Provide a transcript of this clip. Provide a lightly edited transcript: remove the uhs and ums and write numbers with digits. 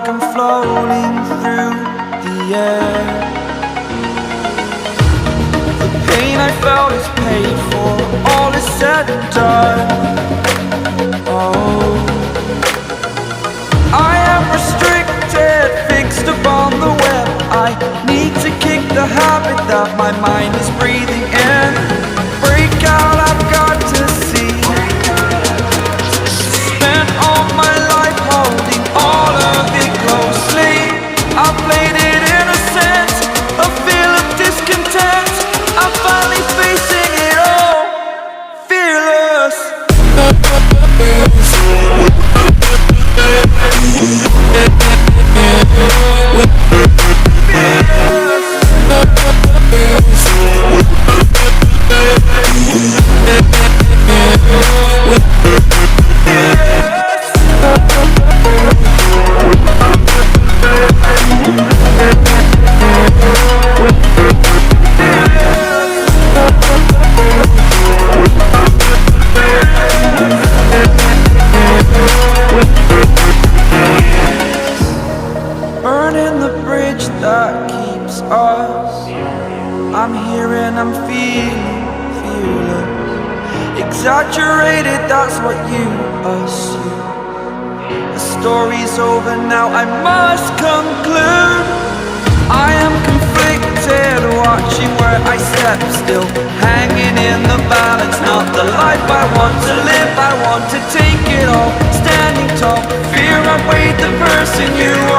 like I'm floating through the air. The pain I felt is paid for, all is said and done. Oh, I am restricted, fixed upon the web. I need to kick the habit that my mind is breathing in. Break out, I've got to see. Spent all my life holding all of it closely. I played it innocent, a feel of discontent. I'm finally facing it all, fearless. Burning the bridge that keeps us. I'm here and I'm feeling fearless. Exaggerated, that's what you assume. The story's over now, I must conclude. I am conflicted, watching where I step still, hanging in the balance. Not the life I want to live, I want to take it all. Standing tall, fear I weighed the person you are.